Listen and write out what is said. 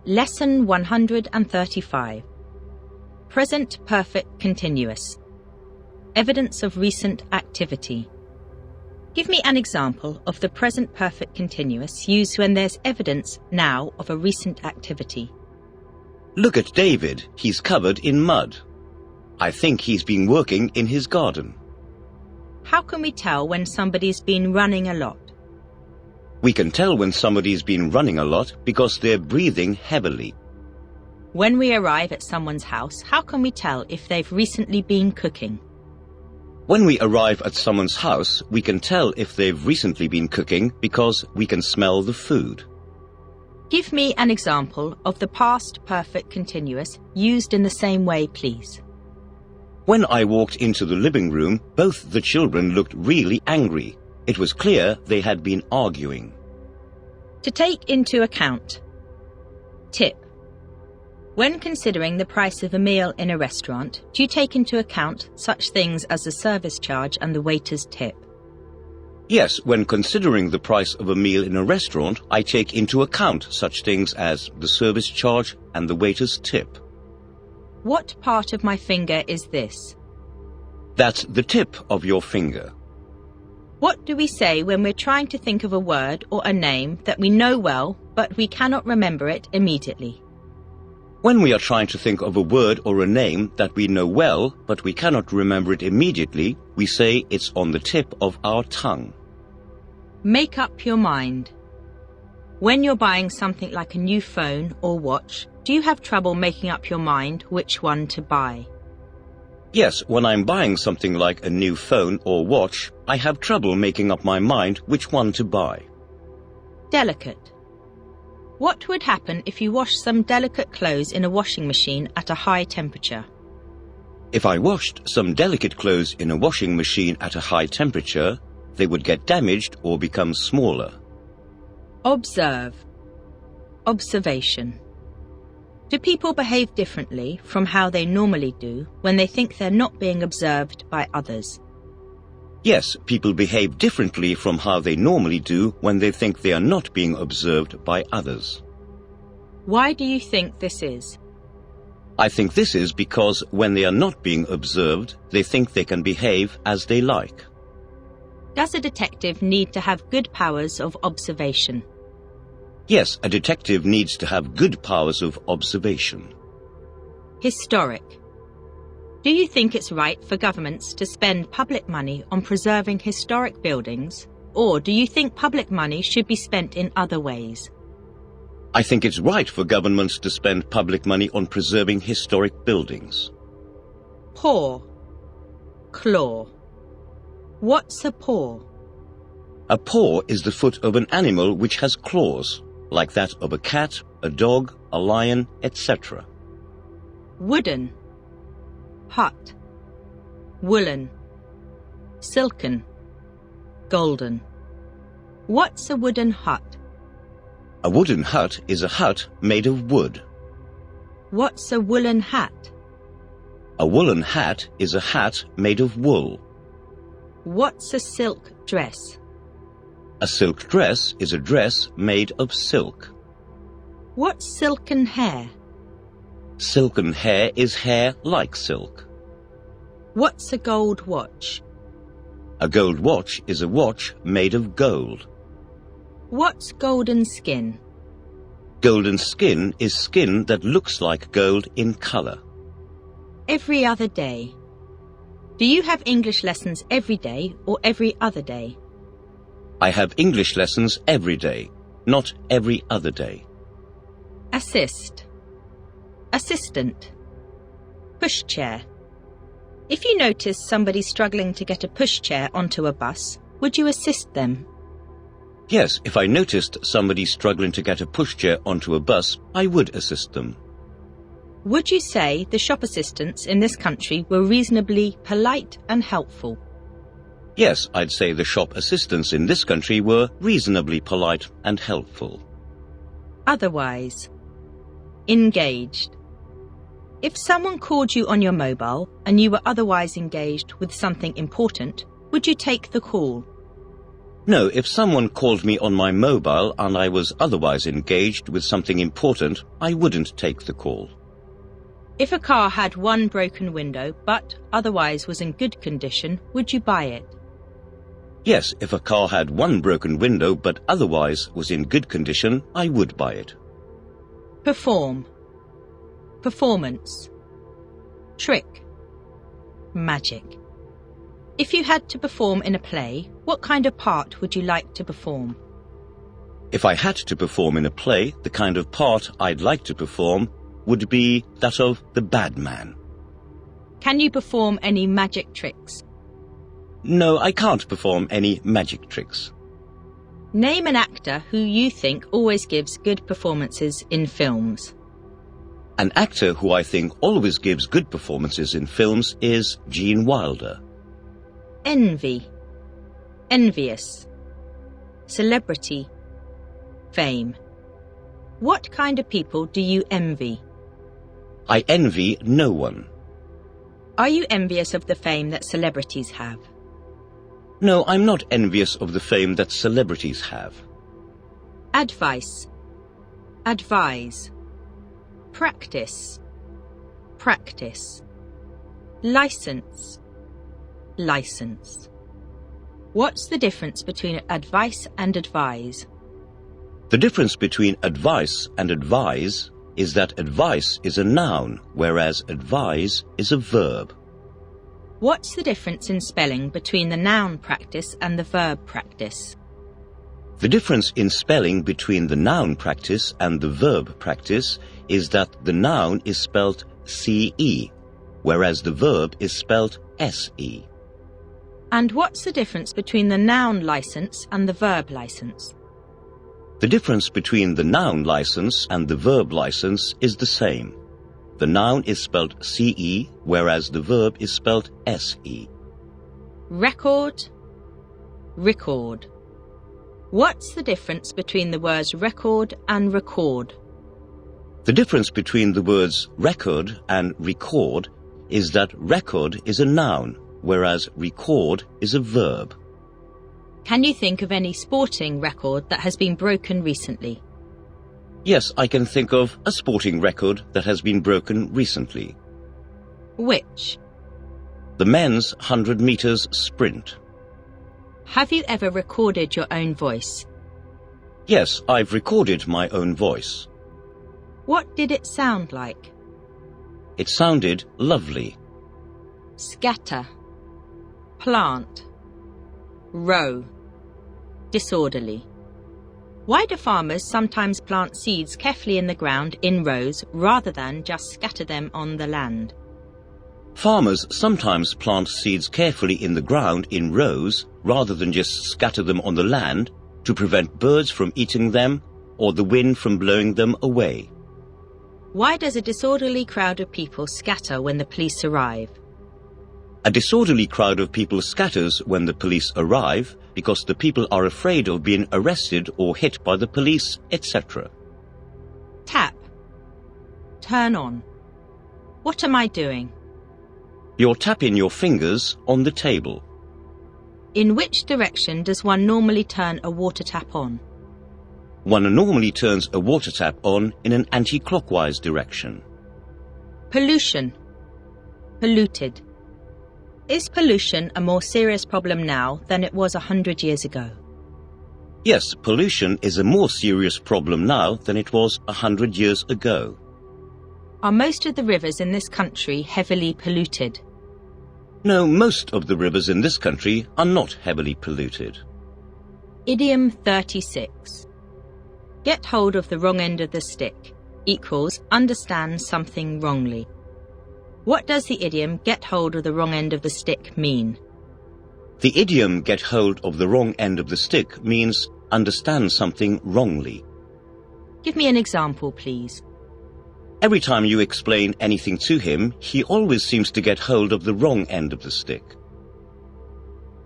Lesson 135. Present Perfect Continuous. Evidence of recent activity. Give me an example of the present perfect continuous used when there's evidence now of a recent activity. Look at David. He's covered in mud. I think he's been working in his garden. How can we tell when somebody's been running a lot? We can tell when somebody's been running a lot because they're breathing heavily. When we arrive at someone's house, how can we tell if they've recently been cooking? When we arrive at someone's house, we can tell if they've recently been cooking because we can smell the food. Give me an example of the past perfect continuous used in the same way, please. When I walked into the living room, both the children looked really angry. It was clear they had been arguing. To take into account. Tip. When considering the price of a meal in a restaurant, do you take into account such things as the service charge and the waiter's tip? Yes, when considering the price of a meal in a restaurant, I take into account such things as the service charge and the waiter's tip. What part of my finger is this? That's the tip of your finger. What do we say when we're trying to think of a word or a name that we know well, but we cannot remember it immediately? When we are trying to think of a word or a name that we know well, but we cannot remember it immediately, we say it's on the tip of our tongue. Make up your mind. When you're buying something like a new phone or watch, do you have trouble making up your mind which one to buy? Yes, when I'm buying something like a new phone or watch, I have trouble making up my mind which one to buy. Delicate. What would happen if you washed some delicate clothes in a washing machine at a high temperature? If I washed some delicate clothes in a washing machine at a high temperature, they would get damaged or become smaller. Observe. Observation. Do people behave differently from how they normally do when they think they're not being observed by others? Yes, people behave differently from how they normally do when they think they are not being observed by others. Why do you think this is? I think this is because when they are not being observed, they think they can behave as they like. Does a detective need to have good powers of observation? Yes, a detective needs to have good powers of observation. Historic. Do you think it's right for governments to spend public money on preserving historic buildings, or do you think public money should be spent in other ways? I think it's right for governments to spend public money on preserving historic buildings. Paw. Claw. What's a paw? A paw is the foot of an animal which has claws, like that of a cat, a dog, a lion, etc. Wooden. Hut. Woolen. Silken. Golden. What's a wooden hut? A wooden hut is a hut made of wood. What's a woolen hat? A woolen hat is a hat made of wool. What's a silk dress? A silk dress is a dress made of silk. What's silken hair? Silken hair is hair like silk. What's a gold watch? A gold watch is a watch made of gold. What's golden skin? Golden skin is skin that looks like gold in color. Every other day. Do you have English lessons every day or every other day? I have English lessons every day, not every other day. Assist. Assistant. Pushchair. If you notice somebody struggling to get a pushchair onto a bus, would you assist them? Yes, if I noticed somebody struggling to get a pushchair onto a bus, I would assist them. Would you say the shop assistants in this country were reasonably polite and helpful? Yes, I'd say the shop assistants in this country were reasonably polite and helpful. Otherwise. Engaged. If someone called you on your mobile and you were otherwise engaged with something important, would you take the call? No, if someone called me on my mobile and I was otherwise engaged with something important, I wouldn't take the call. If a car had one broken window but otherwise was in good condition, would you buy it? Yes, if a car had one broken window but otherwise was in good condition, I would buy it. Perform. Performance. Trick. Magic. If you had to perform in a play, what kind of part would you like to perform? If I had to perform in a play, the kind of part I'd like to perform would be that of the bad man. Can you perform any magic tricks? No, I can't perform any magic tricks. Name an actor who you think always gives good performances in films. An actor who I think always gives good performances in films is Gene Wilder. Envy. Envious. Celebrity. Fame. What kind of people do you envy? I envy no one. Are you envious of the fame that celebrities have? No, I'm not envious of the fame that celebrities have. Advice. Advise. Practice. Practice. License. License. What's the difference between advice and advise? The difference between advice and advise is that advice is a noun, whereas advise is a verb. What's the difference in spelling between the noun practice and the verb practice? The difference in spelling between the noun practice and the verb practice is that the noun is spelt C-E, whereas the verb is spelt S-E. And what's the difference between the noun license and the verb license? The difference between the noun license and the verb license is the same. The noun is spelt C-E, whereas the verb is spelt S-E. Record. Record. What's the difference between the words record and record? The difference between the words record and record is that record is a noun, whereas record is a verb. Can you think of any sporting record that has been broken recently? Yes, I can think of a sporting record that has been broken recently. Which? The men's 100 meters sprint. Have you ever recorded your own voice? Yes, I've recorded my own voice. What did it sound like? It sounded lovely. Scatter. Plant. Row. Disorderly. Why do farmers sometimes plant seeds carefully in the ground in rows rather than just scatter them on the land? Farmers sometimes plant seeds carefully in the ground in rows rather than just scatter them on the land to prevent birds from eating them or the wind from blowing them away. Why does a disorderly crowd of people scatter when the police arrive? A disorderly crowd of people scatters when the police arrive because the people are afraid of being arrested or hit by the police, etc. Tap. Turn on. What am I doing? You're tapping your fingers on the table. In which direction does one normally turn a water tap on? One normally turns a water tap on in an anti-clockwise direction. Pollution. Polluted. Is pollution a more serious problem now than it was 100 years ago? Yes, pollution is a more serious problem now than it was 100 years ago. Are most of the rivers in this country heavily polluted? No, most of the rivers in this country are not heavily polluted. Idiom 36. Get hold of the wrong end of the stick equals understand something wrongly. What does the idiom get hold of the wrong end of the stick mean? The idiom get hold of the wrong end of the stick means understand something wrongly. Give me an example, please. Every time you explain anything to him, he always seems to get hold of the wrong end of the stick.